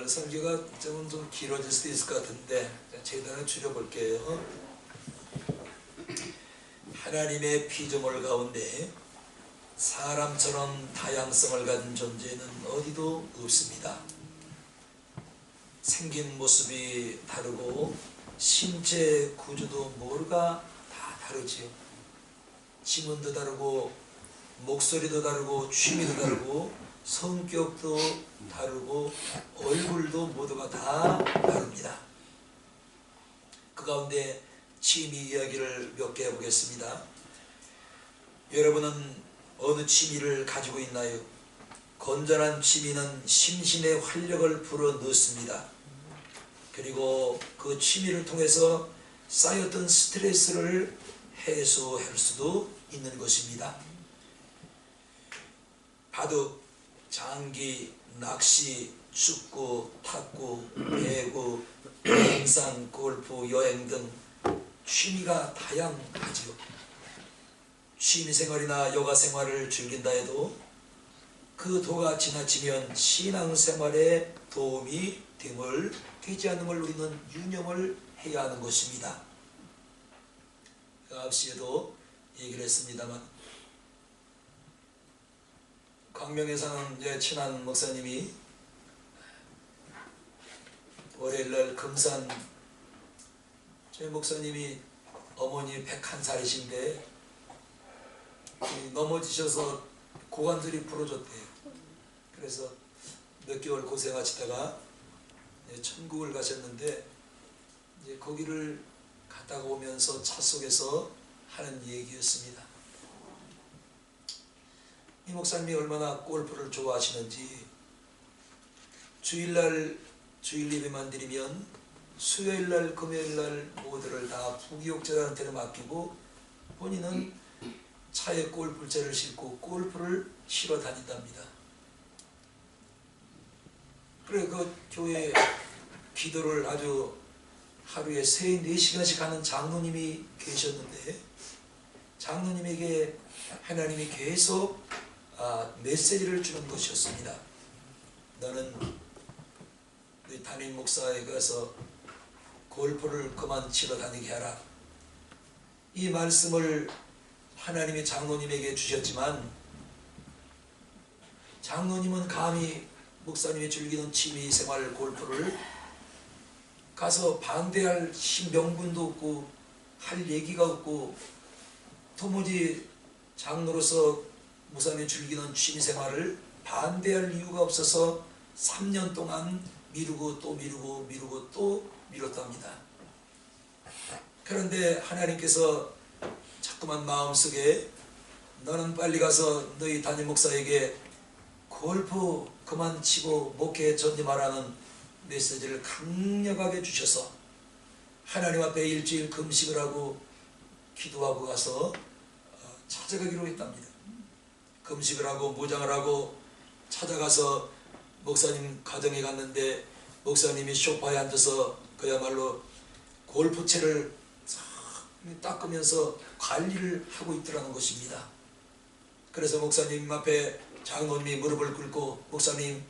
오늘 설교가 좀 길어질 수도 있을 것 같은데 최대한 줄여볼게요. 하나님의 피조물 가운데 사람처럼 다양성을 가진 존재는 어디도 없습니다. 생긴 모습이 다르고 신체 구조도 모두가 다 다르지요. 지문도 다르고 목소리도 다르고 취미도 다르고 성격도 다르고 얼굴도 모두가 다 다릅니다. 그 가운데 취미 이야기를 몇 개 해보겠습니다. 여러분은 어느 취미를 가지고 있나요? 건전한 취미는 심신의 활력을 불어넣습니다. 그리고 그 취미를 통해서 쌓였던 스트레스를 해소할 수도 있는 것입니다. 바둑, 장기, 낚시, 축구, 탁구, 배구, 등산, 골프, 여행 등 취미가 다양하지요. 취미생활이나 여가생활을 즐긴다 해도 그 도가 지나치면 신앙생활에 도움이 되지 않는 걸 우리는 유념을 해야 하는 것입니다. 앞시에도 얘기를 했습니다만 광명에 사는 제 친한 목사님이 월요일날 금산 저희 목사님이 어머니 101살이신데 넘어지셔서 고관절이 부러졌대요. 그래서 몇 개월 고생하시다가 천국을 가셨는데 이제 거기를 갔다가 오면서 차 속에서 하는 얘기였습니다. 이 목사님이 얼마나 골프를 좋아하시는지 주일날 주일 예배만 드리면 수요일날 금요일날 모두를 다 부기옥자들한테 맡기고 본인은 차에 골프채를 싣고 골프를 치러 다닌답니다. 그래 그 교회 기도를 아주 하루에 3-4시간씩 하는 장로님이 계셨는데 장로님에게 하나님이 계속 메시지를 주는 것이었습니다. 너는 너희 담임 목사에 가서 골프를 그만 치러 다니게 하라. 이 말씀을 하나님이 장로님에게 주셨지만 장로님은 감히 목사님이 즐기는 취미생활 골프를 가서 반대할 명분도 없고 할 얘기가 없고 도무지 장로로서 목사님이 즐기는 취미생활을 반대할 이유가 없어서 3년 동안 미루고 또 미루고 미루고 또 미뤘답니다. 그런데 하나님께서 자꾸만 마음속에 너는 빨리 가서 너희 담임 목사에게 골프 그만 치고 목회에 전념하라는 메시지를 강력하게 주셔서 하나님 앞에 일주일 금식을 하고 기도하고 가서 찾아가기로 했답니다. 금식을 하고 무장을 하고 찾아가서 목사님 가정에 갔는데 목사님이 소파에 앉아서 그야말로 골프채를 닦으면서 관리를 하고 있더라는 것입니다. 그래서 목사님 앞에 장로님이 무릎을 꿇고 목사님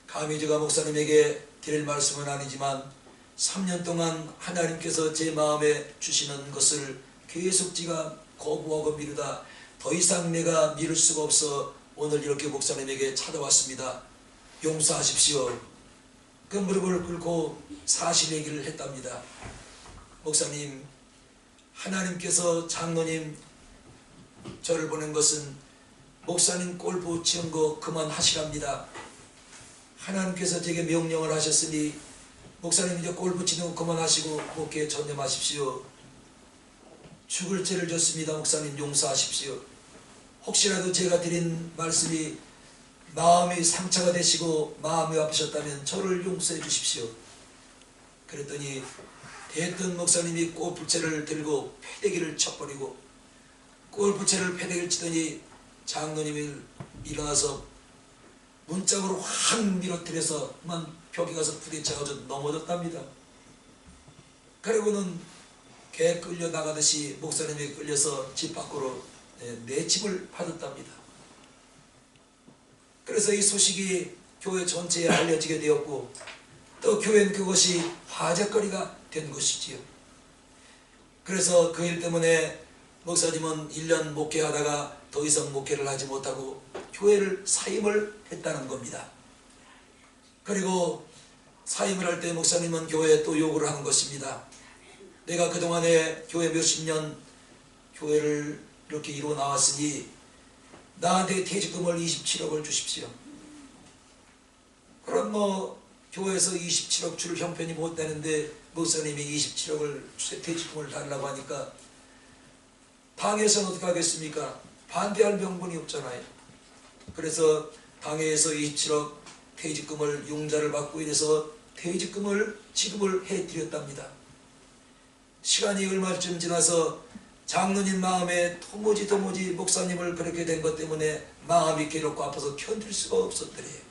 감히 제가 목사님에게 드릴 말씀은 아니지만 3년 동안 하나님께서 제 마음에 주시는 것을 계속 제가 거부하고 미루다 더 이상 내가 미룰 수가 없어 오늘 이렇게 목사님에게 찾아왔습니다. 용서하십시오. 그 무릎을 꿇고 사실 얘기를 했답니다. 목사님, 하나님께서 장로님 저를 보낸 것은 목사님 골프 치는 거 그만하시랍니다. 하나님께서 제게 명령을 하셨으니 목사님 이제 골프 치는 거 그만하시고 목회에 전념하십시오. 죽을 죄를 졌습니다. 목사님 용서하십시오. 혹시라도 제가 드린 말씀이 마음이 상처가 되시고 마음이 아프셨다면 저를 용서해 주십시오. 그랬더니 대뜸 목사님이 골프채를 들고 패대기를 쳐버리고 골프채를 패대기를 치더니 장로님이 일어나서 문짝으로 확 밀어뜨려서 벽에 가서 부딪혀가지고 넘어졌답니다. 그리고는 개 끌려 나가듯이 목사님이 끌려서 집 밖으로 내침을 받았답니다. 그래서 이 소식이 교회 전체에 알려지게 되었고 또 교회는 그것이 화제거리가 된 것이지요. 그래서 그 일 때문에 목사님은 1년 목회하다가 더 이상 목회를 하지 못하고 교회를 사임을 했다는 겁니다. 그리고 사임을 할 때 목사님은 교회에 또 요구를 하는 것입니다. 내가 그동안에 교회 몇십 년 교회를 이렇게 이루어 나왔으니 나한테 퇴직금을 27억을 주십시오. 그럼 교회에서 27억 줄 형편이 못 되는데 목사님이 27억을 퇴직금을 달라고 하니까 당에서는 어떻게 하겠습니까? 반대할 명분이 없잖아요. 그래서 당에서 27억 퇴직금을 융자를 받고 이래서 퇴직금을 지급을 해드렸답니다. 시간이 얼마쯤 지나서 장로님 마음에 도무지 목사님을 그렇게 된 것 때문에 마음이 괴롭고 아파서 견딜 수가 없었더래요.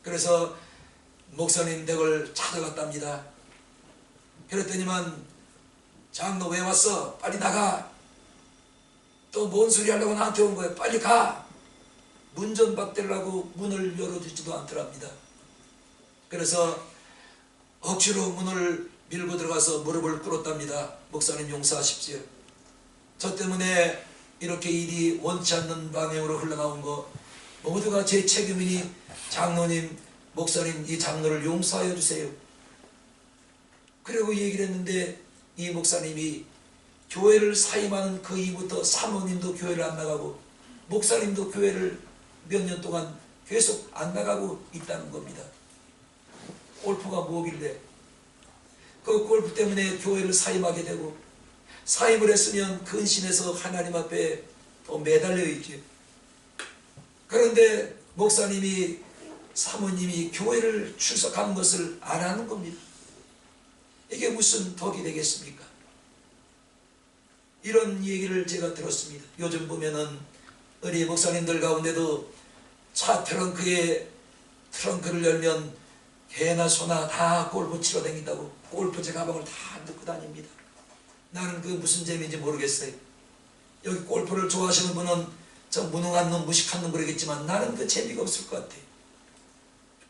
그래서 목사님 댁을 찾아갔답니다. 그랬더니만 장로 왜 왔어? 빨리 나가. 또 뭔 소리 하려고 나한테 온 거야. 빨리 가. 문 좀 박대려고 문을 열어주지도 않더랍니다. 그래서 억지로 문을 밀고 들어가서 무릎을 꿇었답니다. 목사님 용서하십시오. 저 때문에 이렇게 일이 원치 않는 방향으로 흘러나온 거 모두가 제 책임이니 장로님, 목사님 이 장로를 용서하여 주세요. 그리고 얘기를 했는데 이 목사님이 교회를 사임하는 그 이후부터 사모님도 교회를 안 나가고 목사님도 교회를 몇 년 동안 계속 안 나가고 있다는 겁니다. 골프가 뭐길래 그 골프 때문에 교회를 사임하게 되고 사임을 했으면 근신해서 하나님 앞에 더 매달려 있지. 그런데 목사님이 사모님이 교회를 출석하는 것을 안 하는 겁니다. 이게 무슨 덕이 되겠습니까? 이런 얘기를 제가 들었습니다. 요즘 보면은 우리 목사님들 가운데도 차 트렁크에 트렁크를 열면 개나 소나 다 골프 치러 다닌다고 골프채 가방을 다 넣고 다닙니다. 나는 그 무슨 재미인지 모르겠어요. 여기 골프를 좋아하시는 분은 저 무능한 놈 무식한 놈 그러겠지만 나는 그 재미가 없을 것 같아요.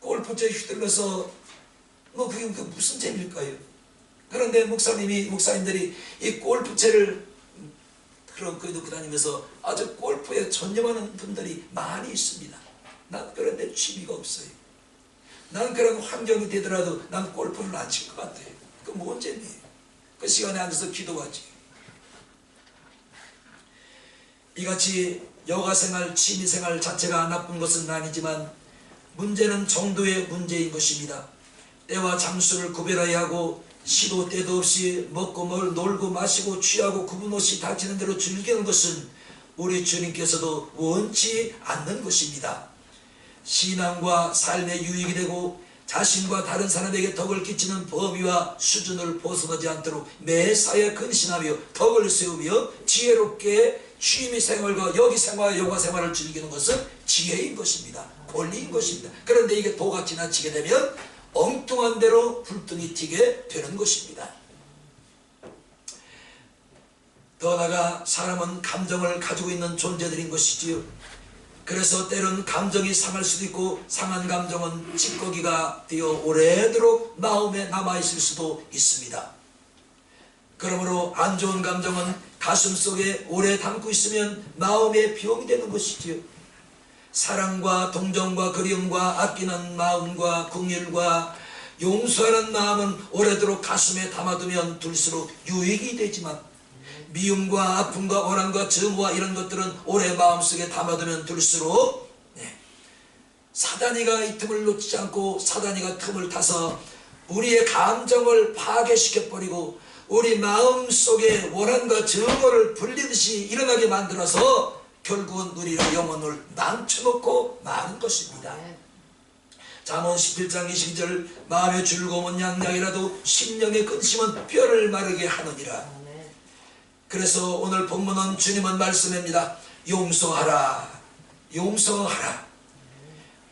골프채 휘둘러서 그게 무슨 재미일까요? 그런데 목사님들이 이 골프채를 트렁크에 넣고 다니면서 아주 골프에 전념하는 분들이 많이 있습니다. 난 그런데 취미가 없어요. 난 그런 환경이 되더라도 난 골프를 안 칠 것 같아요. 그 뭔 재미예요? 그 시간에 앉아서 기도하지. 이같이 여가생활, 취미생활 자체가 나쁜 것은 아니지만 문제는 정도의 문제인 것입니다. 때와 장소를 구별해야 하고 시도 때도 없이 먹고 놀고 마시고 취하고 구분 없이 닥치는 대로 즐기는 것은 우리 주님께서도 원치 않는 것입니다. 신앙과 삶에 유익이 되고 자신과 다른 사람에게 덕을 끼치는 범위와 수준을 벗어나지 않도록 매사에 근신하며 덕을 세우며 지혜롭게 취미생활과 여기생활, 여가생활을 즐기는 것은 지혜인 것입니다. 권리인 것입니다. 그런데 이게 도가 지나치게 되면 엉뚱한 대로 불등이 튀게 되는 것입니다. 더 나아가 사람은 감정을 가지고 있는 존재들인 것이지요. 그래서 때론 감정이 상할 수도 있고 상한 감정은 찌꺼기가 되어 오래도록 마음에 남아있을 수도 있습니다. 그러므로 안 좋은 감정은 가슴속에 오래 담고 있으면 마음에 병이 되는 것이지요. 사랑과 동정과 그리움과 아끼는 마음과 긍휼과 용서하는 마음은 오래도록 가슴에 담아두면 둘수록 유익이 되지만 미움과 아픔과 원한과 증오와 이런 것들은 오래 마음속에 담아두면 둘수록 사단이가 이 틈을 놓치지 않고 사단이가 틈을 타서 우리의 감정을 파괴시켜버리고 우리 마음속에 원한과 증오를 불리듯이 일어나게 만들어서 결국은 우리의 영혼을 망쳐놓고 마는 것입니다. 잠언 17장 22절 마음의 즐거움은 양약이라도 심령의 근심은 뼈를 마르게 하느니라. 그래서 오늘 본문은 주님은 말씀합니다. 용서하라. 용서하라.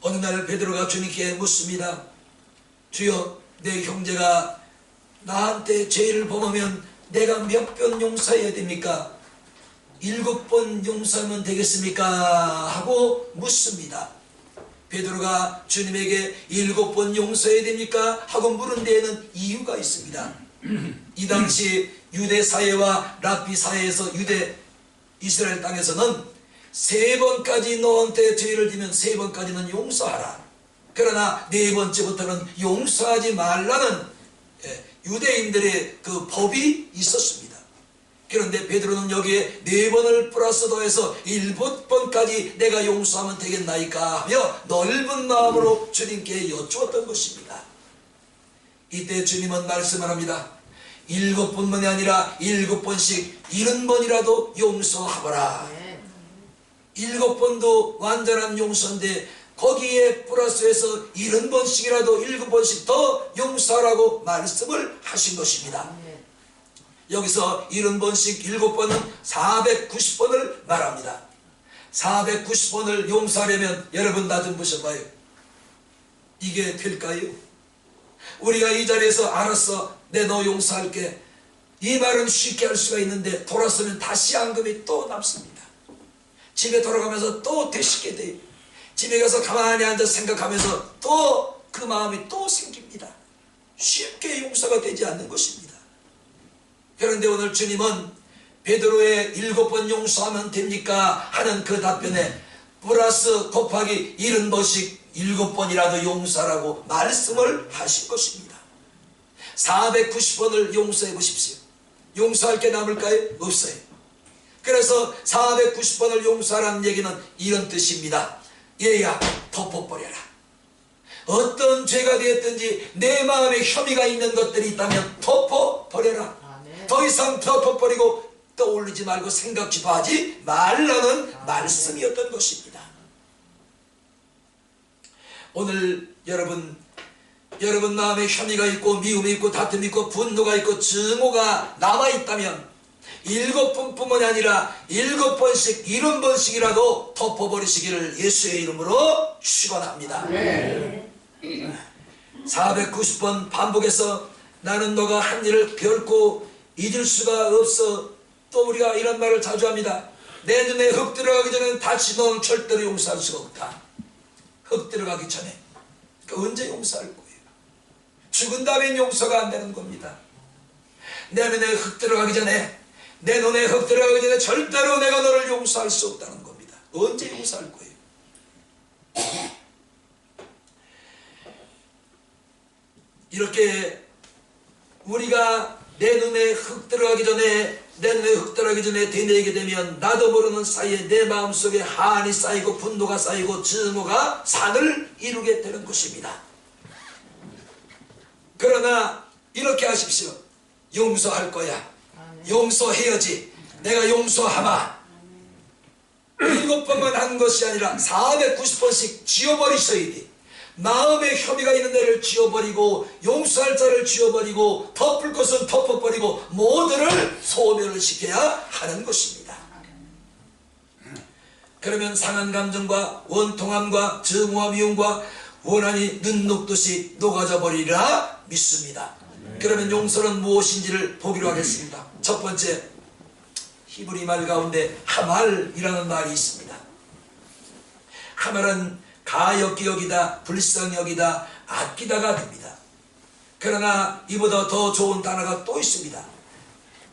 어느 날 베드로가 주님께 묻습니다. 주여, 내 형제가 나한테 죄를 범하면 내가 몇 번 용서해야 됩니까? 7번 용서하면 되겠습니까? 하고 묻습니다. 베드로가 주님에게 7번 용서해야 됩니까? 하고 물은 데에는 이유가 있습니다. 이 당시 유대 사회와 랍비 사회에서 유대 이스라엘 땅에서는 3번까지 너한테 죄를 지면 3번까지는 용서하라. 그러나 4번째부터는 용서하지 말라는 유대인들의 그 법이 있었습니다. 그런데 베드로는 여기에 4번을 플러스 더해서 7번까지 내가 용서하면 되겠나이까 하며 넓은 마음으로 주님께 여쭈었던 것입니다. 이때 주님은 말씀을 합니다. 7번만이 아니라 7번씩 70번이라도 용서하거라. 7번도 완전한 용서인데 거기에 플러스해서 70번씩이라도 7번씩 더 용서하라고 말씀을 하신 것입니다. 여기서 70번씩 7번은 490번을 말합니다. 490번을 용서하려면 여러분 나 좀 보셔봐요. 이게 될까요? 우리가 이 자리에서 알았어, 내 너 용서할게, 이 말은 쉽게 할 수가 있는데 돌아서면 다시 앙금이 또 남습니다. 집에 돌아가면서 또 되시게 돼요. 집에 가서 가만히 앉아 생각하면서 또 그 마음이 또 생깁니다. 쉽게 용서가 되지 않는 것입니다. 그런데 오늘 주님은 베드로의 7번 용서하면 됩니까? 하는 그 답변에 플러스 곱하기 70번씩 7번이라도 용서하라고 말씀을 하신 것입니다. 490번을 용서해 보십시오. 용서할 게 남을까요? 없어요. 그래서 490번을 용서하라는 얘기는 이런 뜻입니다. 얘야, 덮어버려라. 어떤 죄가 되었든지 내 마음에 혐의가 있는 것들이 있다면 덮어버려라. 더 이상 덮어버리고 떠올리지 말고 생각지도 하지 말라는 말씀이었던 것입니다. 오늘 여러분 마음에 혐의가 있고 미움이 있고 다툼이 있고 분노가 있고 증오가 남아있다면 7번뿐만이 아니라 7번씩 70번씩이라도 덮어버리시기를 예수의 이름으로 축원합니다. 490번 반복해서 나는 너가 한 일을 결코 잊을 수가 없어. 또 우리가 이런 말을 자주 합니다. 내 눈에 흙 들어가기 전에 다시 너는 절대로 용서할 수가 없다. 흙 들어가기 전에. 그러니까 언제 용서할 거예요? 죽은 다음엔 용서가 안 되는 겁니다. 내 눈에 흙 들어가기 전에, 내 눈에 흙 들어가기 전에 절대로 내가 너를 용서할 수 없다는 겁니다. 언제 용서할 거예요? 이렇게 우리가 내 눈에 흙 들어가기 전에 되뇌게 되면 나도 모르는 사이에 내 마음속에 한이 쌓이고 분노가 쌓이고 증오가 산을 이루게 되는 것입니다. 그러나 이렇게 하십시오. 용서할 거야. 용서해야지. 내가 용서하마. 7번만 한 것이 아니라 490번씩 지워버리셔야 돼. 마음에 혐의가 있는 데를 지워버리고 용서할 자를 지워버리고 덮을 것은 덮어버리고 모두를 소멸을 시켜야 하는 것입니다. 그러면 상한 감정과 원통함과 증오와 미움과 원한이 눈 녹듯이 녹아져 버리리라 믿습니다. 그러면 용서는 무엇인지를 보기로 하겠습니다. 첫 번째, 히브리 말 가운데 하말이라는 말이 있습니다. 하말은 가엾게 여기다, 불쌍히 여기다, 아끼다가 됩니다. 그러나 이보다 더 좋은 단어가 또 있습니다.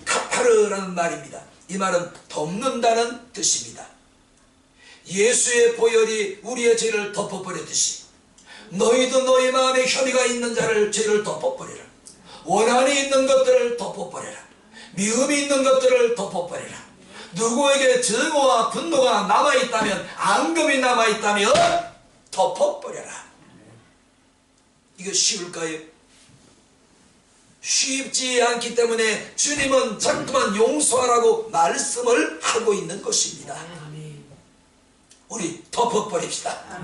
카파르라는 말입니다. 이 말은 덮는다는 뜻입니다. 예수의 보혈이 우리의 죄를 덮어버렸듯이 너희도 너희 마음에 혐의가 있는 자를 죄를 덮어버려라. 원한이 있는 것들을 덮어버려라. 미움이 있는 것들을 덮어버려라. 누구에게 증오와 분노가 남아있다면, 앙금이 남아있다면 덮어버려라. 이거 쉬울까요? 쉽지 않기 때문에 주님은 자꾸만 용서하라고 말씀을 하고 있는 것입니다. 우리 덮어버립시다.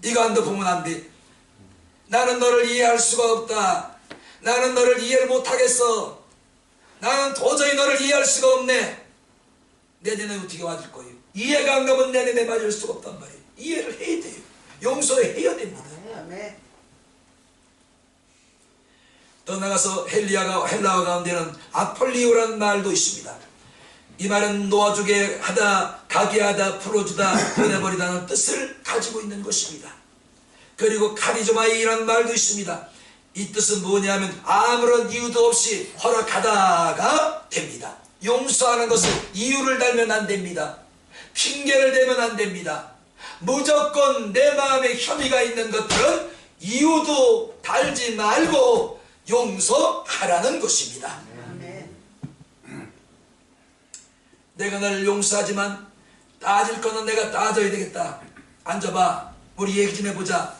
이거 안 덮으면 안 돼. 나는 너를 이해할 수가 없다. 나는 너를 이해를 못하겠어. 나는 도저히 너를 이해할 수가 없네. 내년에 어떻게 맞을 거예요? 이해가 안 가면 내년에 맞을 수가 없단 말이에요. 이해를 해야 돼요. 용서해야 됩니다. 더 나가서 헬라어 가운데는 아폴리오라는 말도 있습니다. 이 말은 놓아주게 하다, 가게 하다, 풀어주다, 보내버리다는 뜻을 가지고 있는 것입니다. 그리고 카리조마이라는 말도 있습니다. 이 뜻은 뭐냐면 아무런 이유도 없이 허락하다가 됩니다. 용서하는 것은 이유를 달면 안 됩니다. 핑계를 대면 안 됩니다. 무조건 내 마음에 혐의가 있는 것들은 이유도 달지 말고 용서하라는 것입니다. 내가 너를 용서하지만 따질 거는 내가 따져야 되겠다. 앉아봐. 우리 얘기 좀 해보자.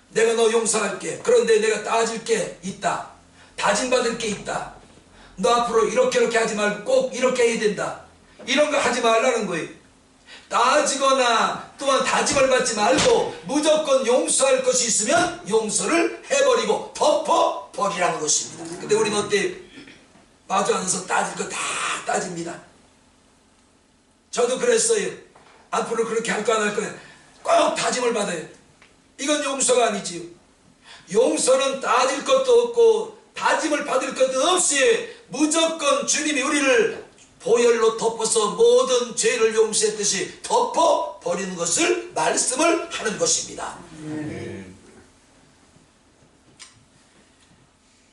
내가 너 용서할게. 그런데 내가 따질 게 있다. 다짐받을 게 있다. 너 앞으로 이렇게 하지 말고 꼭 이렇게 해야 된다. 이런 거 하지 말라는 거예요. 따지거나 또한 다짐을 받지 말고 무조건 용서할 것이 있으면 용서를 해버리고 덮어버리라는 것입니다. 근데 우리는 어때? 마주 앉아서 따질 거 다 따집니다. 저도 그랬어요. 앞으로 그렇게 할 거 안 할 거야. 꼭 다짐을 받아요. 이건 용서가 아니지요. 용서는 따질 것도 없고 다짐을 받을 것도 없이 무조건 주님이 우리를 보혈로 덮어서 모든 죄를 용서했듯이 덮어버리는 것을 말씀을 하는 것입니다.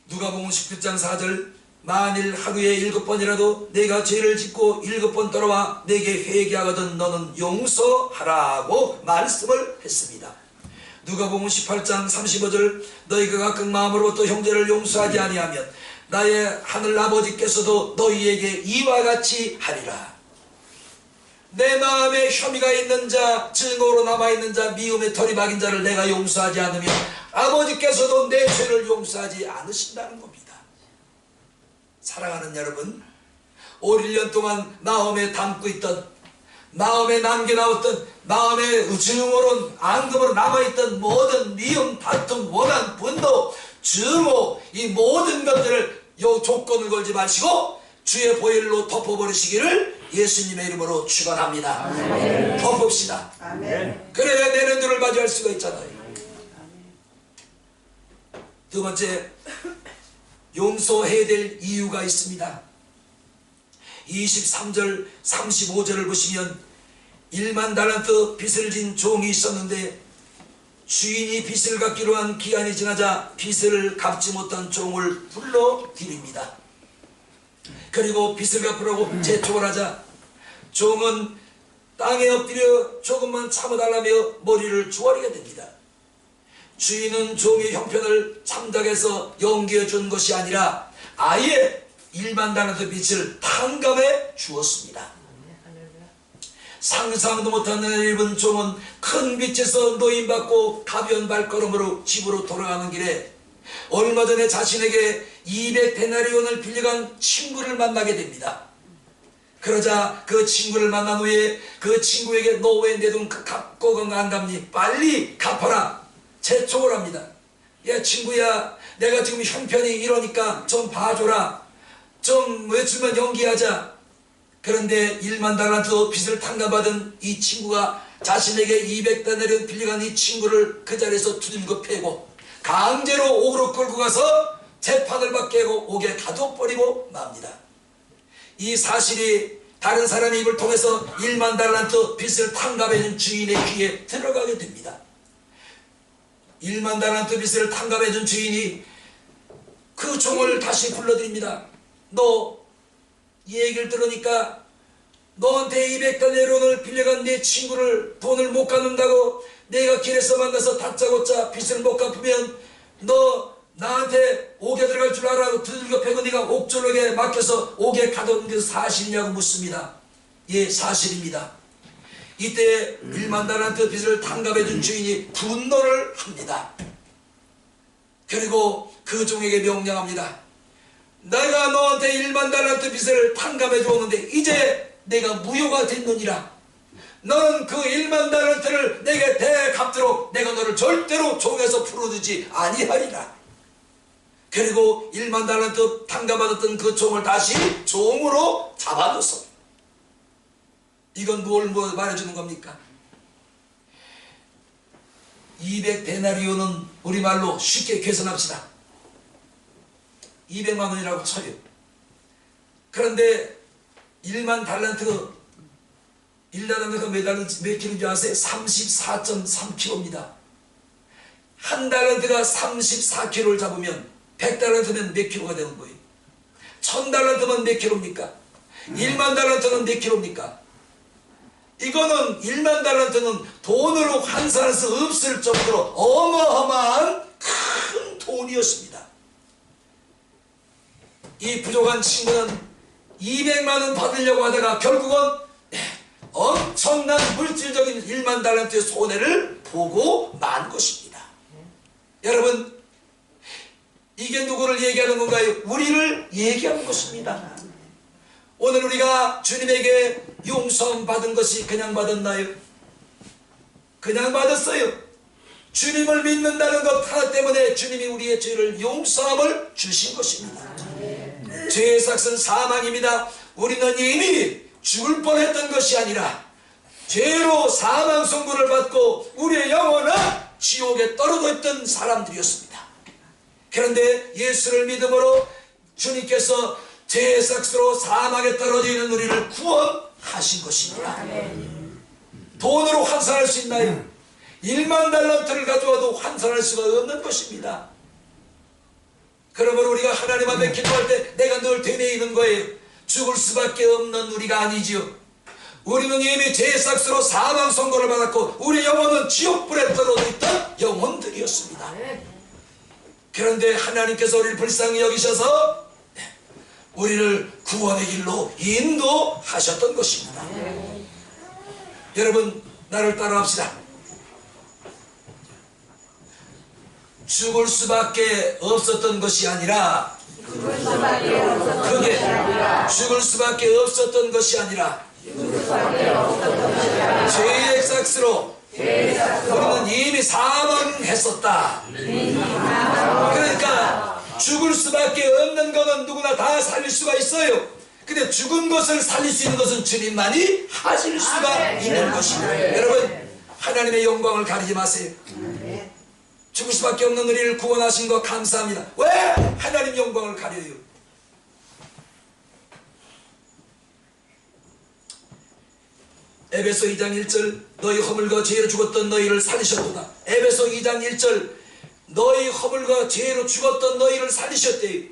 누가복음 17장 4절 만일 하루에 7번이라도 내가 죄를 짓고 7번 돌아와 내게 회개하거든 너는 용서하라고 말씀을 했습니다. 누가복음 18장 35절 너희가 각각 마음으로부터 형제를 용서하지 아니하면 나의 하늘 아버지께서도 너희에게 이와 같이 하리라. 내 마음에 혐의가 있는 자, 증오로 남아있는 자, 미움의 털이 박인 자를 내가 용서하지 않으면 아버지께서도 내 죄를 용서하지 않으신다는 겁니다. 사랑하는 여러분, 5, 1년 동안 마음에 담고 있던, 마음에 남겨놓았던, 마음에 증오로 앙금으로 남아있던 모든 미움, 다툼, 원한, 분노, 증오, 이 모든 것들을 요 조건을 걸지 마시고 주의 보혈로 덮어버리시기를 예수님의 이름으로 축원합니다. 아멘. 덮읍시다. 아멘. 그래야 내년도를 맞이할 수가 있잖아요. 두 번째, 용서해야 될 이유가 있습니다. 23절 35절을 보시면 1만 달란트 빚을 진 종이 있었는데 주인이 빚을 갚기로 한 기한이 지나자 빚을 갚지 못한 종을 불러들입니다. 그리고 빚을 갚으라고 재촉을 하자 종은 땅에 엎드려 조금만 참아달라며 머리를 조아리게 됩니다. 주인은 종의 형편을 참작해서 연기해 준 것이 아니라 아예 1만 달란트 빚을 탕감해 주었습니다. 상상도 못하는 일본 종은 큰 빚에서 노임받고 가벼운 발걸음으로 집으로 돌아가는 길에 얼마 전에 자신에게 200데나리온을 빌려간 친구를 만나게 됩니다. 그러자 그 친구를 만난 후에 그 친구에게 너 왜 내 돈 갚고 안 갚니? 빨리 갚아라. 재촉을 합니다. 야 친구야, 내가 지금 형편이 이러니까 좀 봐줘라. 좀 며칠만 연기하자. 그런데 1만 달란트 빚을 탕감받은 이 친구가 자신에게 200데나리온 빌려간 이 친구를 그 자리에서 두들겨 패고 강제로 옥으로 끌고 가서 재판을 받게 하고 옥에 가둬버리고 맙니다. 이 사실이 다른 사람의 입을 통해서 1만 달란트 빚을 탕감해준 주인의 귀에 들어가게 됩니다. 1만 달란트 빚을 탕감해준 주인이 그 종을 다시 불러드립니다. 너 이 얘기를 들으니까 너한테 200데나리온을 빌려간 내 친구를 돈을 못 갚는다고 내가 길에서 만나서 다짜고짜 빚을 못 갚으면 너 나한테 옥에 들어갈 줄 알아? 두들겨 패고 네가 옥졸록에 맡겨서 옥에 가둬둔 게 사실이냐고 묻습니다. 예, 사실입니다. 이때 1만 달란트 빚을 탕감해준 주인이 분노를 합니다. 그리고 그 종에게 명령합니다. 내가 너한테 1만 달란트 빚을 탕감해 주었는데 이제 내가 무효가 됐느니라. 너는 그 1만 달란트를 내게 대갚도록 내가 너를 절대로 종에서 풀어주지 아니하리라. 그리고 1만 달란트 탕감받았던 그 종을 다시 종으로 잡아줘서 이건 뭘 말해주는 겁니까? 200데나리온은 우리말로 쉽게 계산합시다. 200만 원이라고 쳐요. 그런데 1만 달란트가 1달란트가 몇 킬로인지 아세요? 34.3kg입니다. 한 달란트가 34kg를 잡으면 100달란트면 몇 킬로가 되는 거예요? 1000달란트면 몇 킬로입니까? 1만 달란트는 몇 킬로입니까? 이거는 1만 달란트는 돈으로 환산할 수 없을 정도로 어마어마한 큰 돈이었습니다. 이 부족한 친구는 200만 원 받으려고 하다가 결국은 엄청난 물질적인 1만 달란트의 손해를 보고 만 것입니다. 여러분, 이게 누구를 얘기하는 건가요? 우리를 얘기하는 것입니다. 오늘 우리가 주님에게 용서함 받은 것이 그냥 받았나요? 그냥 받았어요. 주님을 믿는다는 것 하나 때문에 주님이 우리의 죄를 용서함을 주신 것입니다. 죄의 삭은 사망입니다. 우리는 이미 죽을 뻔했던 것이 아니라 죄로 사망 선고를 받고 우리의 영혼은 지옥에 떨어져 있던 사람들이었습니다. 그런데 예수를 믿음으로 주님께서 죄의 삭스로 사망에 떨어져 있는 우리를 구원하신 것입니다. 돈으로 환산할 수 있나요? 1만 달란트를 가져와도 환산할 수가 없는 것입니다. 그러므로 우리가 하나님 앞에 기도할 때 내가 늘 되뇌이는 거예요. 죽을 수밖에 없는 우리가 아니지요. 우리는 이미 죄의 삭스로 사망 선고를 받았고 우리 영혼은 지옥불에 떨어져 있던 영혼들이었습니다. 그런데 하나님께서 우리를 불쌍히 여기셔서 우리를 구원의 길로 인도하셨던 것입니다. 여러분, 나를 따라합시다. 죽을 수밖에 없었던 것이 아니라 그게 죽을 수밖에 없었던 것이 아니라 죄의 삭스로 우리는 이미 사망했었다. 그러니까 죽을 수밖에 없는 것은 누구나 다 살릴 수가 있어요. 근데 죽은 것을 살릴 수 있는 것은 주님만이 하실 수가 있는 것입니다. 여러분, 하나님의 영광을 가리지 마세요. 죽을 수밖에 없는 우리를 구원하신 것 감사합니다. 왜 하나님 영광을 가려요? 에베소 2장 1절 너희 허물과 죄로 죽었던 너희를 살리셨도다. 에베소 2장 1절 너희 허물과 죄로 죽었던 너희를 살리셨대요.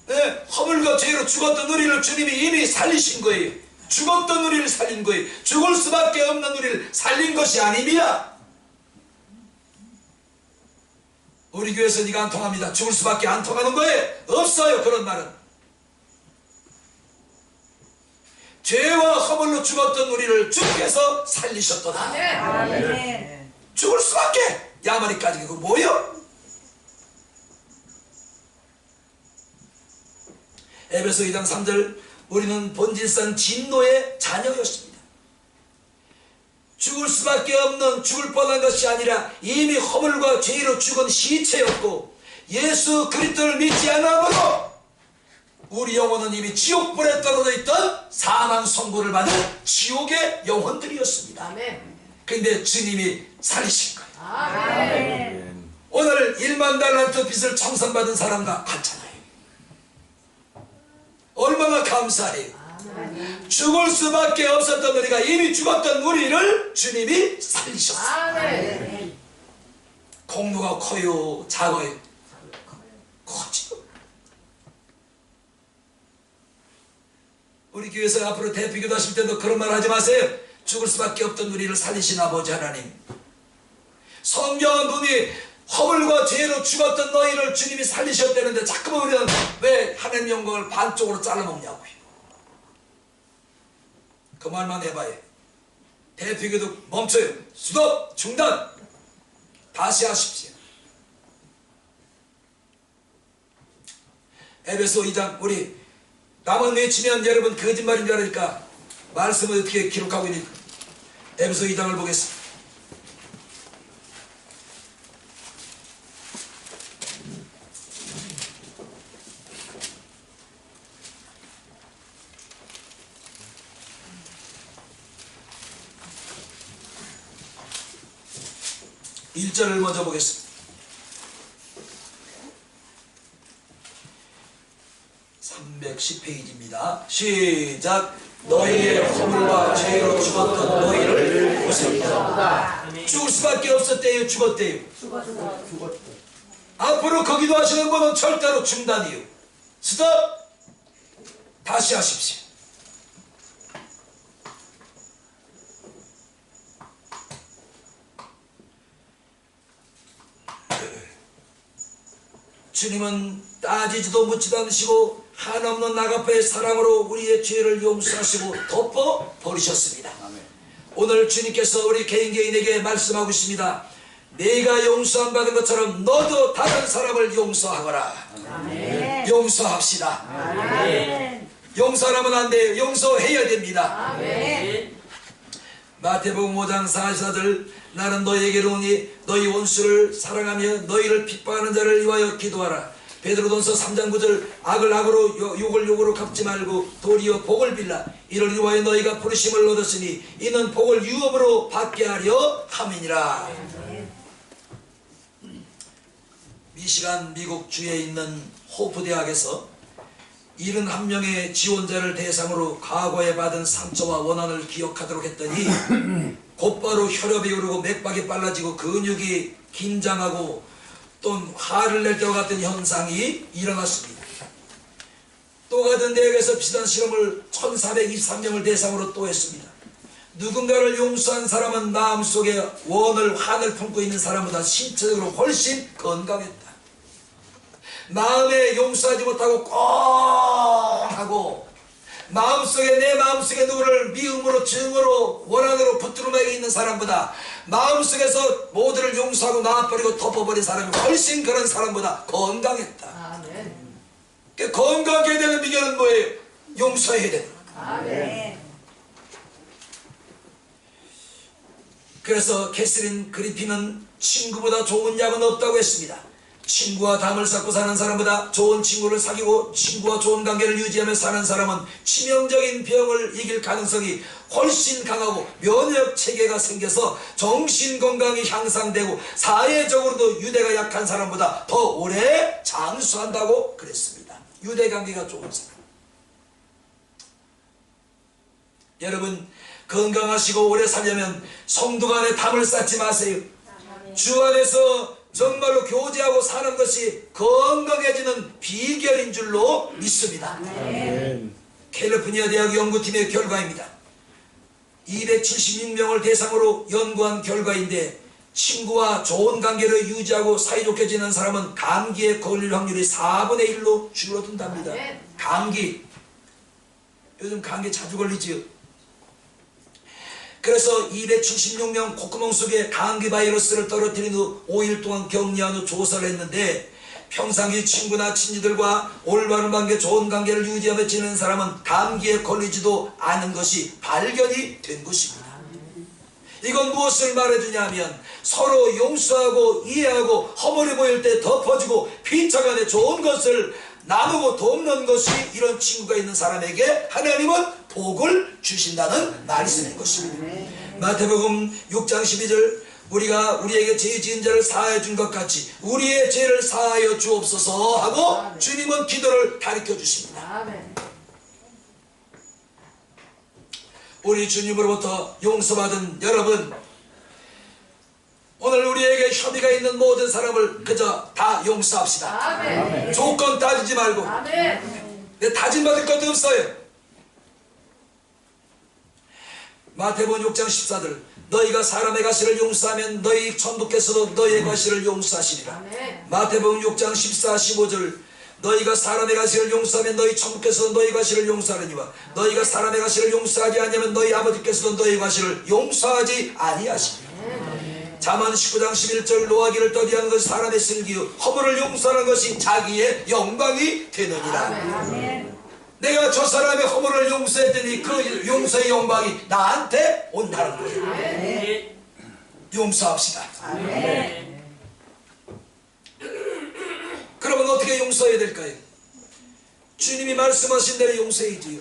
네, 허물과 죄로 죽었던 우리를 주님이 이미 살리신 거예요. 죽었던 우리를 살린 거예요. 죽을 수밖에 없는 우리를 살린 것이 아닙니다. 우리 교회에서 네가 안 통합니다. 죽을 수밖에 안 통하는 거예요. 없어요, 그런 말은. 죄와 허물로 죽었던 우리를 주께서 살리셨도다. 아멘. 죽을 수밖에. 야마리까지 그거 뭐요? 에베소 2장 3절 우리는 본질상 진노의 자녀였습니다. 죽을 수밖에 없는 죽을 뻔한 것이 아니라 이미 허물과 죄로 죽은 시체였고 예수 그리스도를 믿지 않으므로 우리 영혼은 이미 지옥불에 떨어져 있던 사망 선고를 받은 지옥의 영혼들이었습니다. 그런데 주님이 살리신 거예요. 아멘. 오늘 1만 달란트 빚을 청산받은 사람과 같잖아요. 얼마나 감사해요. 아멘. 죽을 수밖에 없었던 우리가 이미 죽었던 우리를 주님이 살리셨어요. 아멘. 공로가 커요, 작아요? 커지요. 우리 교회에서 앞으로 대피기도 하실 때도 그런 말 하지 마세요. 죽을 수밖에 없던 우리를 살리신 아버지 하나님. 성경은 분이 허물과 죄로 죽었던 너희를 주님이 살리셨다는데 자꾸만 우리는 왜 하나님 영광을 반쪽으로 잘라먹냐고요. 그 말만 해봐요. 대피기도 멈춰요. 스톱! 중단! 다시 하십시오. 에베소 2장 우리 남은 외치면 여러분 거짓말인 줄 알으니까 말씀을 어떻게 기록하고 있는지 에베소 2장을 보겠습니다. (1절을) 먼저 보겠습니다. 310페이지입니다. 시작. 너희의 허물과 죄로 죽었던 너희를 보십니다. 죽을 수밖에 없었대요. 죽었대요. 앞으로 거기도 하시는 분은 절대로 중단이요. 스톱. 다시 하십시오. 주님은 따지지도 묻지도 않으시고 한없는 나가파의 사랑으로 우리의 죄를 용서하시고 덮어버리셨습니다. 오늘 주님께서 우리 개인에게 말씀하고 있습니다. 내가 용서함 받은 것처럼 너도 다른 사람을 용서하거라. 아멘. 용서합시다. 아멘. 용서하면 안 돼요. 용서해야 됩니다. 아멘. 마태복음 5장 44절 나는 너희에게로 오니 너희 원수를 사랑하며 너희를 핍박하는 자를 위하여 기도하라. 베드로전서 3장 9절 악을 악으로 욕을 욕으로 갚지 말고 도리어 복을 빌라. 이를 위하여 너희가 부르심을 얻었으니 이는 복을 유업으로 받게 하려 함이니라. 미시간 미국 주에 있는 호프 대학에서 71명의 지원자를 대상으로 과거에 받은 상처와 원한을 기억하도록 했더니 곧바로 혈압이 오르고 맥박이 빨라지고 근육이 긴장하고 또 화를 낼 때와 같은 현상이 일어났습니다. 또 같은 대학에서 비슷한 실험을 1423명을 대상으로 또 했습니다. 누군가를 용서한 사람은 마음속에 환을 품고 있는 사람보다 신체적으로 훨씬 건강했다. 마음에 용서하지 못하고 꽁 하고 내 마음속에 누구를 미움으로 증오로 원한으로 붙들어매고 있는 사람보다 마음속에서 모두를 용서하고 놔버리고 덮어버린 사람이 훨씬 그런 사람보다 건강했다. 아멘. 건강하게 되는 비결은 뭐예요? 용서해야 되는 거다. 아멘. 그래서 캐서린 그리핀은 친구보다 좋은 약은 없다고 했습니다. 친구와 담을 쌓고 사는 사람보다 좋은 친구를 사귀고 친구와 좋은 관계를 유지하며 사는 사람은 치명적인 병을 이길 가능성이 훨씬 강하고 면역 체계가 생겨서 정신 건강이 향상되고 사회적으로도 유대가 약한 사람보다 더 오래 장수한다고 그랬습니다. 유대 관계가 좋은 사람. 여러분 건강하시고 오래 살려면 성도 간에 담을 쌓지 마세요. 주 안에서 정말로 교제하고 사는 것이 건강해지는 비결인 줄로 믿습니다. 캘리포니아 대학 연구팀의 결과입니다. 276명을 대상으로 연구한 결과인데 친구와 좋은 관계를 유지하고 사이좋게 지내는 사람은 감기에 걸릴 확률이 4분의 1로 줄어든답니다. 감기. 요즘 감기 자주 걸리지요. 그래서 276명 콧구멍 속에 감기 바이러스를 떨어뜨린 후 5일 동안 격리한 후 조사를 했는데 평상시 친구나 친지들과 올바른 관계, 좋은 관계를 유지하며 지내는 사람은 감기에 걸리지도 않은 것이 발견이 된 것입니다. 이건 무엇을 말해주냐면 서로 용서하고 이해하고 허물이 보일 때 덮어주고 피차간에 좋은 것을 나누고 돕는 것이 이런 친구가 있는 사람에게 하나님은 복을 주신다는 말씀인 것입니다. 마태복음 6장 12절 우리가 우리에게 죄 지은 자를 사하여 준 것 같이 우리의 죄를 사하여 주옵소서 하고 주님은 기도를 가르쳐 주십니다. 우리 주님으로부터 용서받은 여러분, 오늘 우리에게 혐의가 있는 모든 사람을 그저 다 용서합시다. 아멘. 조건 따지지 말고. 내 다짐 받을 것도 없어요. 마태복음 6장 14절 너희가 사람의 과실을 용서하면 너희 천부께서도 너희의 과실을 용서하시리라. 마태복음 6장 14, 15절 너희가 사람의 과실을 용서하면 너희 천부께서도 너희 과실을 용서하느니와 너희가 사람의 과실을 용서하지 아니하면 너희 아버지께서도 너희 과실을 용서하지 아니하시리라. 잠언 19장 11절 노하기를 더디하는 것이 사람의 슬기요 허물을 용서하는 것이 자기의 영광이 되느니라. 내가 저 사람의 허물을 용서했더니 그 용서의 영광이 나한테 온다는 거예요. 용서합시다. 그러면 어떻게 용서해야 될까요? 주님이 말씀하신 대로 용서해야지요.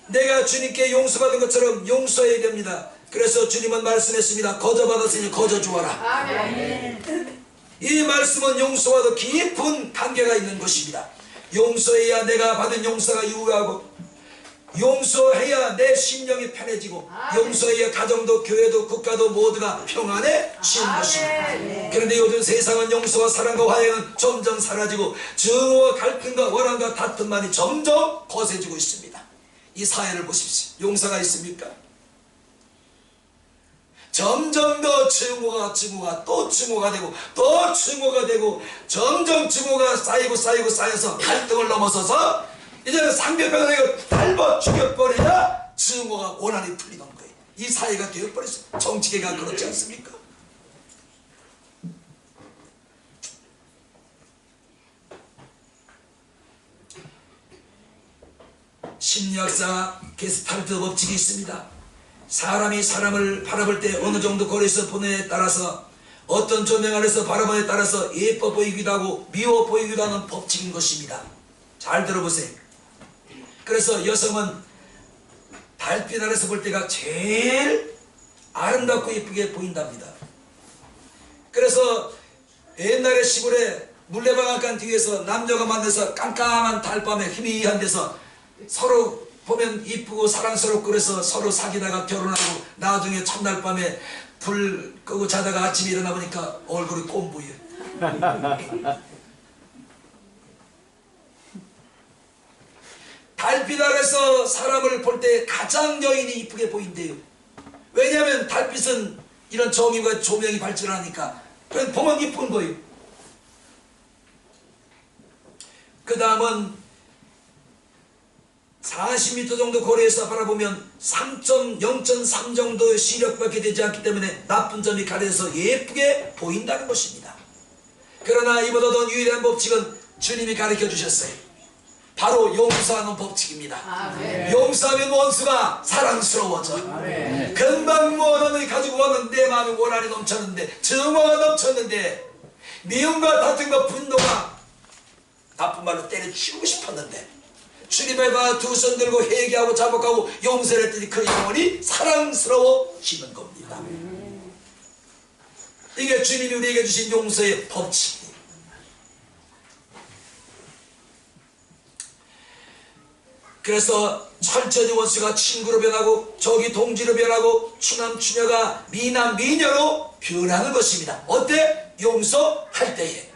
내가 주님께 용서받은 것처럼 용서해야 됩니다. 그래서 주님은 말씀했습니다. 거저 받았으니 거저 주어라. 이 말씀은 용서와도 깊은 관계가 있는 것입니다. 용서해야 내가 받은 용서가 유효하고, 용서해야 내 심령이 편해지고, 용서해야 가정도 교회도 국가도 모두가 평안에 쉬는 것입니다. 그런데 요즘 세상은 용서와 사랑과 화해는 점점 사라지고 증오와 갈등과 원한과 다툼만이 점점 거세지고 있습니다. 이 사회를 보십시오. 용서가 있습니까? 점점 더 증오가 또 증오가 되고 또 증오가 되고, 점점 증오가 쌓여서 갈등을 넘어서서 이제는 상대편을 이거 닮아 죽여버려야 증오가 원한이 풀리는 거예요. 이 사회가 되어버렸어요. 정치계가 그렇지 않습니까? 심리학자 게스탈트 법칙이 있습니다. 사람이 사람을 바라볼 때 어느 정도 거리에서 보느냐에 따라서, 어떤 조명 아래서 바라보느냐에 따라서 예뻐 보이기도 하고 미워 보이기도 하는 법칙인 것입니다. 잘 들어보세요. 그래서 여성은 달빛 아래서 볼 때가 제일 아름답고 예쁘게 보인답니다. 그래서 옛날에 시골에 물레방앗간 뒤에서 남녀가 만나서 깜깜한 달밤에 희미한 데서 서로 보면 이쁘고 사랑스럽고, 그래서 서로 사귀다가 결혼하고 나중에 첫날 밤에 불 끄고 자다가 아침에 일어나 보니까 얼굴이 꼼부예요. 달빛 아래서 사람을 볼 때 가장 여인이 이쁘게 보인대요. 왜냐하면 달빛은 이런 정유가 조명이 발전하니까 그냥 보면 이쁜 거예요. 그 다음은 40m 정도 거리에서 바라보면 0.3 정도의 시력밖에 되지 않기 때문에 나쁜 점이 가려서 예쁘게 보인다는 것입니다. 그러나 이보다 더 유일한 법칙은 주님이 가르쳐 주셨어요. 바로 용서하는 법칙입니다. 용서하면 원수가 사랑스러워져. 금방 원한을 가지고 왔는데 내 마음에 원한이 넘쳤는데, 증오가 넘쳤는데, 미움과 다툼과 분노가, 나쁜 말로 때려치우고 싶었는데 주님의 바 두 손 들고 회개하고 자복하고 용서를 했더니 그 영혼이 사랑스러워지는 겁니다. 이게 주님이 우리에게 주신 용서의 법칙이에요. 그래서 철저히 원수가 친구로 변하고 적이 동지로 변하고 추남 추녀가 미남 미녀로 변하는 것입니다. 어때? 용서할 때에.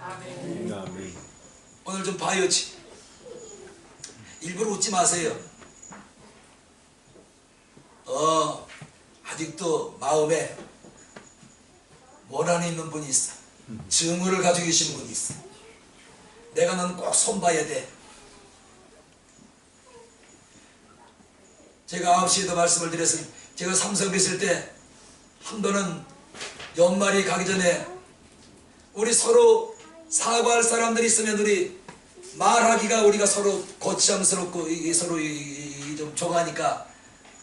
오늘 좀 봐요지. 일부러 웃지 마세요. 아직도 마음에 원한이 있는 분이 있어. 증오를 가지고 계신 분이 있어. 내가 넌 꼭 손봐야 돼. 제가 9시에도 말씀을 드렸으니, 제가 삼성에 있을 때 한 번은 연말이 가기 전에 우리 서로 사과할 사람들이 있으면 우리 말하기가 우리가 서로 거추장스럽고 서로 좀 정하니까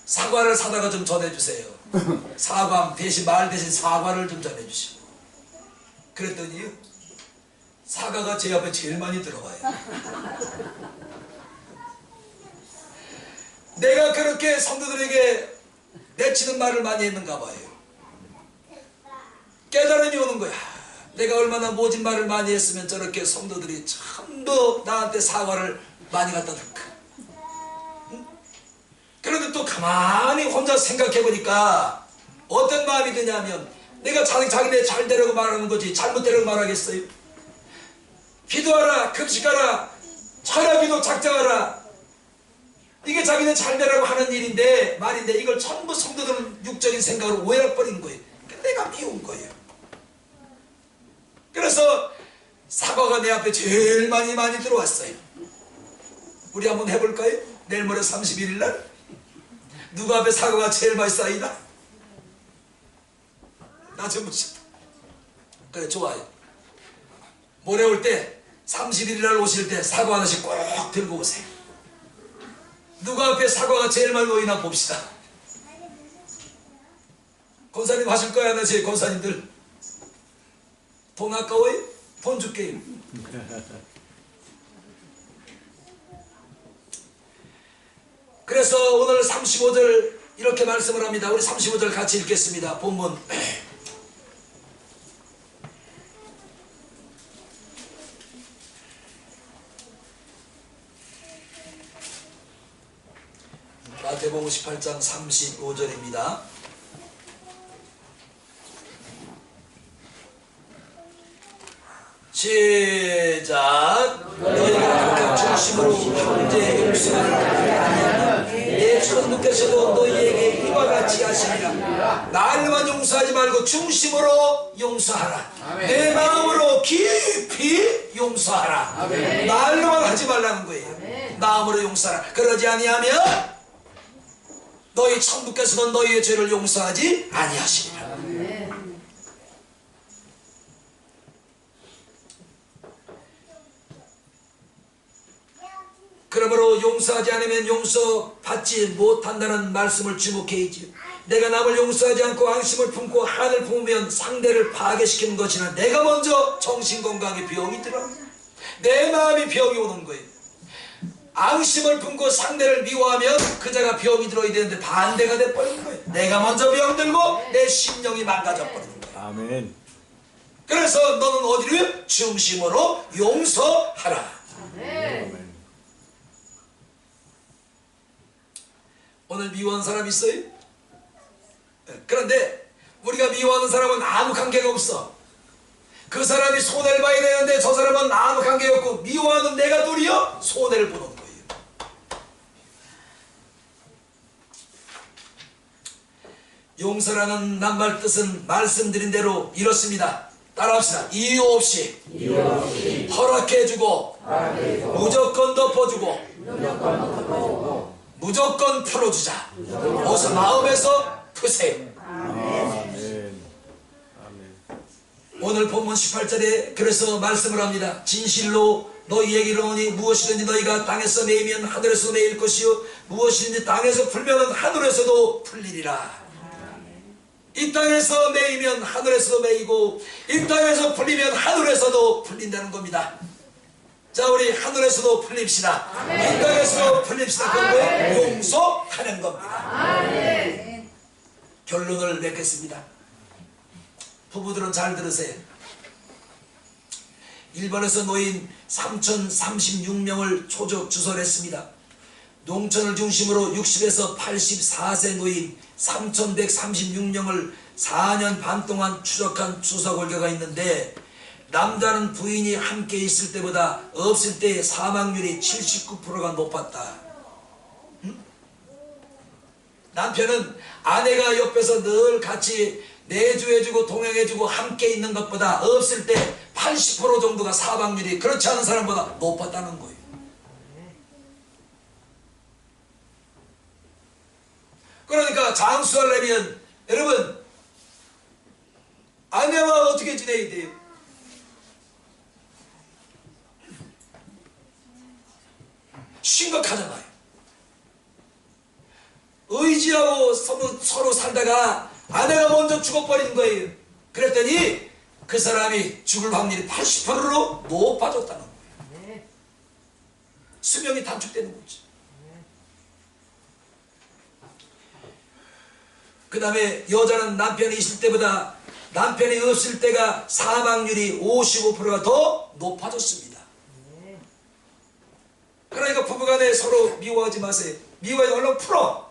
사과를 사다가 좀 전해주세요. 사과 대신 말 대신 사과를 좀 전해주시고. 그랬더니 사과가 제 앞에 제일 많이 들어와요. 내가 그렇게 성도들에게 내치는 말을 많이 했는가 봐요. 깨달음이 오는 거야. 내가 얼마나 모진 말을 많이 했으면 저렇게 성도들이 전부 나한테 사과를 많이 갖다 줄까. 응? 그런데 또 가만히 혼자 생각해 보니까 어떤 마음이 드냐면, 내가 자기네 잘 되려고 말하는 거지 잘못되려고 말하겠어요? 기도하라, 급식하라, 철야기도 작정하라, 이게 자기네 잘 되라고 하는 일인데 말인데, 이걸 전부 성도들은 육적인 생각으로 오해해버린 거예요. 내가 미운 거예요. 그래서 사과가 내 앞에 제일 많이 들어왔어요. 우리 한번 해볼까요? 내일 모레 31일 날 누구 앞에 사과가 제일 많이 쌓이나? 나 전부 싶다. 그래, 좋아요. 모레 올 때 31일 날 오실 때 사과 하나씩 꼭 들고 오세요. 누구 앞에 사과가 제일 많이 보이나 봅시다. 권사님 하실 거야? 나 제 권사님들 돈 아까워요? 돈 줄게요. 그래서 오늘 35절 이렇게 말씀을 합니다. 우리 35절 같이 읽겠습니다. 본문. 마태복음 18장 35절입니다. 시작. 너희가 각각 중심으로 형제 용서를 아니하면 내 천부께서도 너희에게 이와 같이 하시리라. 날만 용서하지 말고 중심으로 용서하라. 내 마음으로 깊이 용서하라. 날로만 하지 말라는 거예요. 마음으로 용서하라. 그러지 아니하면 너희 천부께서는 너희의 죄를 용서하지 아니하시리라. 그러므로 용서하지 않으면 용서받지 못한다는 말씀을 주목해야지요. 내가 남을 용서하지 않고 앙심을 품고 한을 품으면 상대를 파괴시키는 것이나 내가 먼저 정신건강에 병이 들어 내 마음이 병이 오는 거예요. 앙심을 품고 상대를 미워하면 그자가 병이 들어야 되는데 반대가 돼버리는 거예요. 내가 먼저 병들고 내 심령이 망가져버리는 거예요. 아멘. 그래서 너는 어디를? 중심으로 용서하라. 아멘. 오늘 미워하는 사람 있어요? 그런데 우리가 미워하는 사람은 아무 관계가 없어. 그 사람이 손해를 봐야 되는데 저 사람은 아무 관계가 없고 미워하는 내가 도리어 손해를 보는 거예요. 용서라는 낱말 뜻은 말씀드린 대로 이렇습니다. 따라합시다. 이유 없이 허락해주고 무조건 덮어주고 무조건 풀어주자. 어서 마음에서 푸세요. 아멘. 아멘. 오늘 본문 18절에 그래서 말씀을 합니다. 진실로 너희에게 이르노니 무엇이든지 너희가 땅에서 매이면 하늘에서 매일 것이요 무엇이든지 땅에서 풀면 하늘에서도 풀리리라. 이 땅에서 매이면 하늘에서도 매이고 이 땅에서 풀리면 하늘에서도 풀린다는 겁니다. 자, 우리 하늘에서도 풀립시다. 이 땅에서도 풀립시다. 그런데 용서하는 겁니다. 결론을 맺겠습니다. 부부들은 잘 들으세요. 일본에서 노인 3,036명을 초적 주설했습니다. 농촌을 중심으로 60에서 84세 노인 3,136명을 4년 반 동안 추적한 추적 결과가 있는데 남자는 부인이 함께 있을 때보다 없을 때의 사망률이 79%가 높았다. 남편은 아내가 옆에서 늘 같이 내조해주고 동행해주고 함께 있는 것보다 없을 때 80% 정도가 사망률이 그렇지 않은 사람보다 높았다는 거예요. 그러니까 장수하려면 여러분 아내와 어떻게 지내야 돼요? 심각하잖아요. 의지하고 서로 살다가 아내가 먼저 죽어버린 거예요. 그랬더니 그 사람이 죽을 확률이 80%로 높아졌다는 거예요. 수명이 단축되는 거죠. 그 다음에 여자는 남편이 있을 때보다 남편이 없을 때가 사망률이 55%가 더 높아졌습니다. 그러니까 부부간에 서로 미워하지 마세요. 미워해도 얼른 풀어.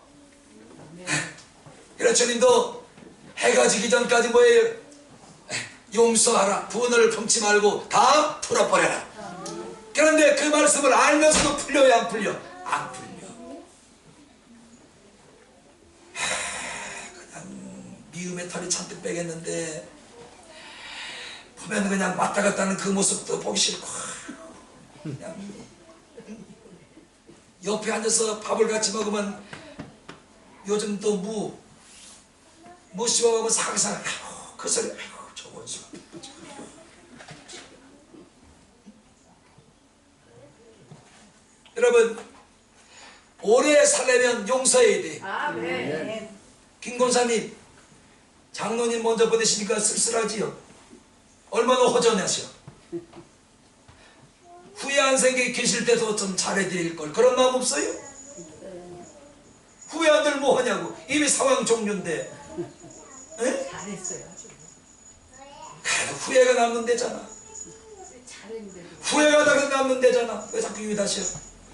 그래서 주님도 해가 지기 전까지 뭐예요? 용서하라. 분을 품지 말고 다 풀어버려라. 그런데 그 말씀을 알면서도 풀려요, 안 풀려? 안 풀려. 그냥 미움의 털이 잔뜩 빼겠는데 보면 그냥 왔다 갔다 하는 그 모습도 보기 싫고 그냥 옆에 앉아서 밥을 같이 먹으면 요즘 또 무 씹어가면 사각사각 그 소리 아이고 저건 수 여러분 오래 살려면 용서해야 돼. 아멘. 김 권사님 장로님 먼저 보내시니까 쓸쓸하지요. 얼마나 허전하셔. 후회 안 생기게 계실 때도 좀 잘해드릴 걸 그런 마음 없어요? 후회 안 들 뭐 하냐고. 이미 상황 종료인데. 에? 잘했어요. 그래도 후회가 남는 데잖아. 잘했는데도. 후회가 다 남는 데잖아. 왜 자꾸 입이 다셔?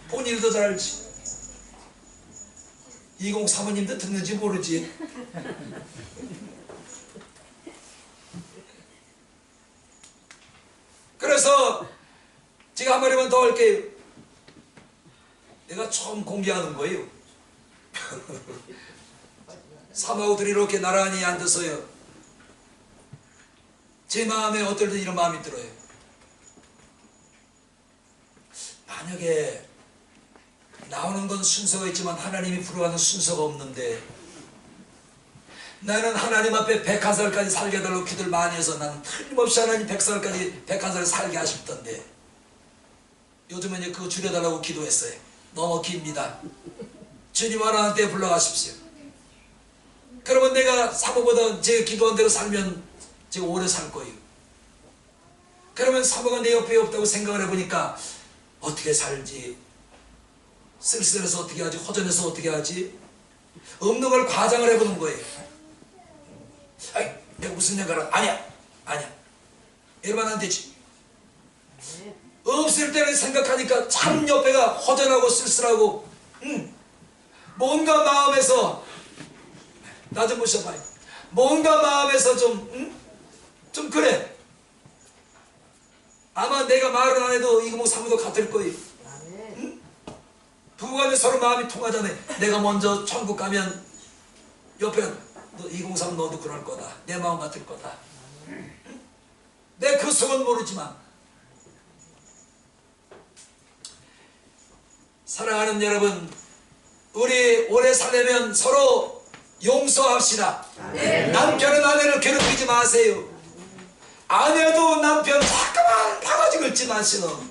본인이 더 잘 알지. 20 사모님도 듣는지 모르지. 그래서 제가 한 마디만 더 할게요. 내가 처음 공개하는 거예요. 사모들이 이렇게 나란히 앉아서요. 제 마음에 어떨 때 이런 마음이 들어요. 만약에 나오는 건 순서가 있지만 하나님이 부르는 순서가 없는데 나는 하나님 앞에 101살까지 살게 해달라고 기도를 많이 해서 나는 틀림없이 하나님 100살을 살게 하셨던데 요즘은 이제 그거 줄여달라고 기도했어요. 너무 깁니다. 주님 하나님 때 불러가십시오. 그러면 내가 사모보다 제가 기도한 대로 살면 제가 오래 살 거예요. 그러면 사모가 내 옆에 없다고 생각을 해보니까 어떻게 살지? 쓸쓸해서 어떻게 하지? 허전해서 어떻게 하지? 없는 걸 과장을 해보는 거예요. 아이, 내가 무슨 생각을 아니야. 이러면 안 되지. 없을 때를 생각하니까 참 옆에가 허전하고 쓸쓸하고 뭔가 마음에서 나 좀 모셔봐요. 뭔가 마음에서 좀 그래. 아마 내가 말을 안 해도 이거 뭐 사모도 같을 거예요. 부부간에 서로 마음이 통하잖아요. 내가 먼저 천국 가면 옆에 너 203 너도 그럴 거다. 내 마음 같을 거다. 내 그 속은 모르지만 사랑하는 여러분, 우리 오래 살려면 서로 용서합시다. 남편은 아내를 괴롭히지 마세요. 아내도 남편 자꾸만 바가지 긁지 마시오.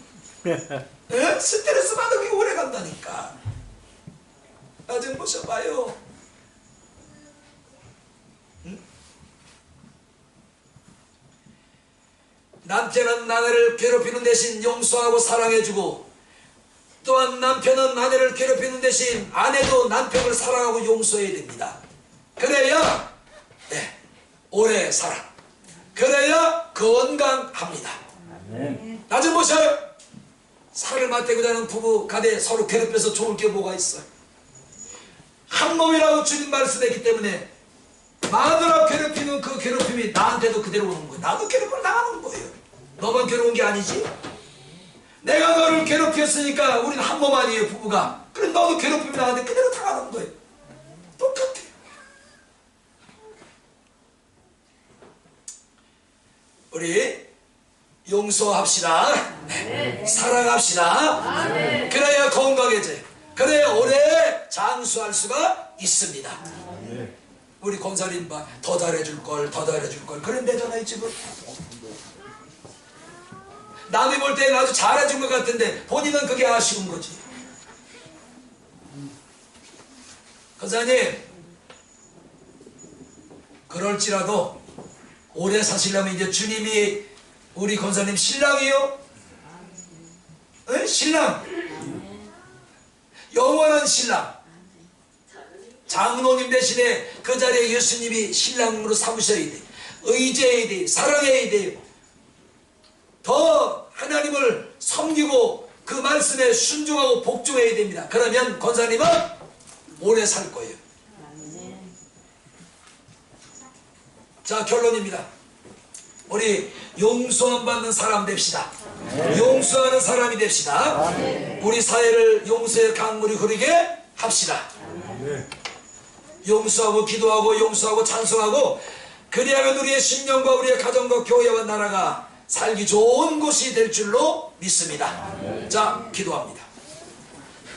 스트레스 받으면 오래 간다니까. 나 좀 모셔봐요. 남편은 아내를 괴롭히는 대신 용서하고 사랑해주고 또한 남편은 아내를 괴롭히는 대신 아내도 남편을 사랑하고 용서해야 됩니다. 그래야 오래 살아. 그래야 건강합니다. 나 좀 보셔요. 살을 맞대고 자는 부부 간에 서로 괴롭혀서 좋을 게 뭐가 있어요. 한 몸이라고 주님 말씀했기 때문에 마누라 괴롭히는 그 괴롭힘이 나한테도 그대로 오는 거예요. 나도 괴롭힘을 당하는 거예요. 너만 괴로운 게 아니지? 내가 너를 괴롭혔으니까 우리는 한 몸 아니에요, 부부가. 그래 너도 괴롭힘이 나한테 그대로 당하는 거예요. 똑같아요. 우리 용서합시다. 사랑합시다. 그래야 건강해져요. 그래야 오래 장수할 수가 있습니다. 우리 권사님 봐, 더 잘해줄걸 더 잘해줄걸 그런데잖아요 지금. 남이 볼 때는 아주 잘해준 것 같은데 본인은 그게 아쉬운 거지. 권사님, 그럴지라도 오래 사시려면 이제 주님이 우리 권사님 신랑이요? 에? 신랑, 영원한 신랑, 장로님 대신에 그 자리에 예수님이 신랑으로 삼으셔야 돼. 의지해야 돼. 사랑해야 돼요. 더 하나님을 섬기고 그 말씀에 순종하고 복종해야 됩니다. 그러면 권사님은 오래 살 거예요. 자, 결론입니다. 우리 용서함 받는 사람 됩시다. 용서하는 사람이 됩시다. 우리 사회를 용서의 강물이 흐르게 합시다. 용서하고 기도하고 용서하고 찬송하고 그리하면 우리의 신령과 우리의 가정과 교회와 나라가 살기 좋은 곳이 될 줄로 믿습니다. 자, 기도합니다.